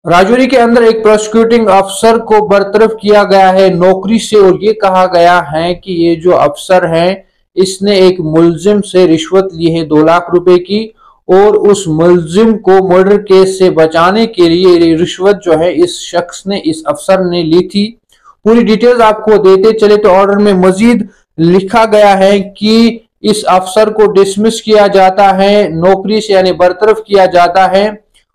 राजौरी के अंदर एक प्रोसिक्यूटिंग अफसर को बरतरफ किया गया है नौकरी से और ये कहा गया है कि ये जो अफसर है इसने एक मुलजिम से रिश्वत ली है 2 लाख रुपए की और उस मुलजिम को मर्डर केस से बचाने के लिए रिश्वत जो है इस शख्स ने इस अफसर ने ली थी। पूरी डिटेल्स आपको देते चले तो ऑर्डर में मजीद लिखा गया है कि इस अफसर को डिसमिस किया जाता है नौकरी से यानी बरतरफ किया जाता है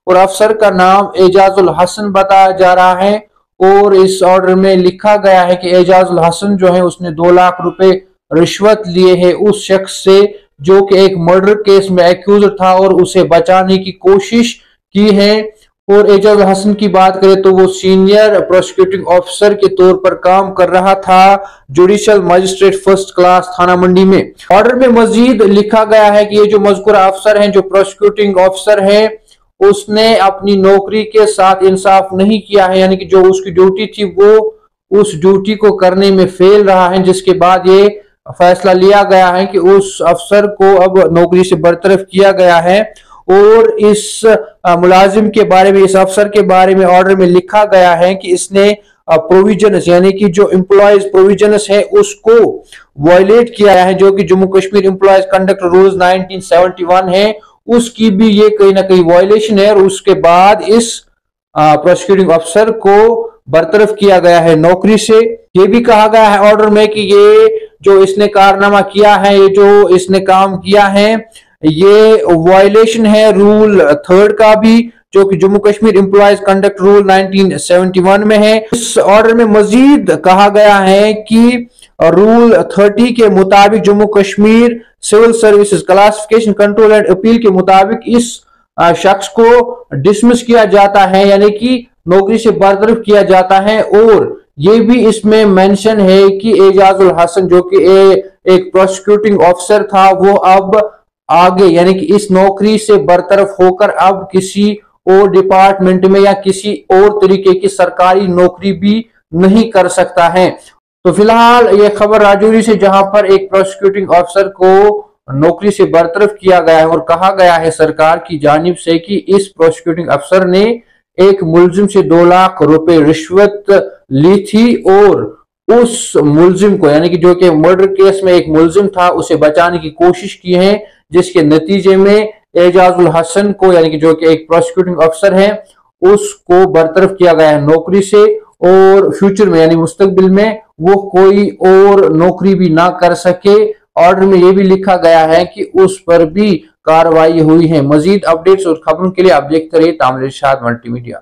और अफसर का नाम एजाजुल हसन बताया जा रहा है। और इस ऑर्डर में लिखा गया है कि एजाजुल हसन जो है उसने 2 लाख रुपए रिश्वत लिए हैं उस शख्स से जो कि एक मर्डर केस में एक्यूज था और उसे बचाने की कोशिश की है। और एजाजुल हसन की बात करें तो वो सीनियर प्रोसिक्यूटिंग ऑफिसर के तौर पर काम कर रहा था जुडिशियल मजिस्ट्रेट फर्स्ट क्लास थाना मंडी में। ऑर्डर में मजीद लिखा गया है कि ये जो मज़कूरा अफसर हैं जो प्रोसिक्यूटिंग ऑफिसर है उसने अपनी नौकरी के साथ इंसाफ नहीं किया है यानी कि जो उसकी ड्यूटी थी वो उस ड्यूटी को करने में फेल रहा है, जिसके बाद ये फैसला लिया गया है कि उस अफसर को अब नौकरी से बरतरफ किया गया है। और इस मुलाजिम के बारे में इस अफसर के बारे में ऑर्डर में लिखा गया है कि इसने प्रोविजन यानी कि जो एम्प्लॉयज प्रोविजनस है उसको वायलेट किया है जो कि Jammu Kashmir employees conduct rules 1971 है उसकी भी ये कहीं ना कहीं वायलेशन है। और उसके बाद इस प्रोसिक्यूटिंग अफसर को बरतरफ किया गया है नौकरी से। ये भी कहा गया है ऑर्डर में कि ये जो इसने कारनामा किया है ये जो इसने काम किया है ये वायलेशन है रूल 3 का भी जो कि Jammu Kashmir employees conduct rule 1971 में है। इस ऑर्डर में मजीद कहा गया है कि रूल 30 के मुताबिक Jammu Kashmir civil services classification control and appeal के मुताबिक इस शख्स को डिसमिस किया जाता है यानी कि नौकरी से बरतरफ किया जाता है। और ये भी इसमें मेंशन है कि एजाजुल हसन जो कि एक प्रोसिक्यूटिंग ऑफिसर था वो अब आगे यानी कि इस नौकरी से बरतरफ होकर अब किसी और डिपार्टमेंट में या किसी और तरीके की सरकारी नौकरी भी नहीं कर सकता है। तो फिलहाल ये खबर राजौरी से जहां पर एक प्रोसिक्यूटिंग ऑफिसर को नौकरी से बरतरफ किया गया है और कहा गया है सरकार की जानिब से कि इस प्रोसिक्यूटिंग अफसर ने एक मुलजिम से 2 लाख रुपए रिश्वत ली थी और उस मुलजिम को यानी कि जो कि मर्डर केस में एक मुलजिम था उसे बचाने की कोशिश की है, जिसके नतीजे में एजाजुल हसन को यानी कि जो कि एक प्रोसिक्यूटिंग अफसर है उसको बरतरफ किया गया है नौकरी से और फ्यूचर में यानी मुस्तकबिल में वो कोई और नौकरी भी ना कर सके। ऑर्डर में ये भी लिखा गया है कि उस पर भी कार्रवाई हुई है। मजीद अपडेट्स और खबरों के लिए आप देखते रहिए तामिर इरशाद मल्टीमीडिया।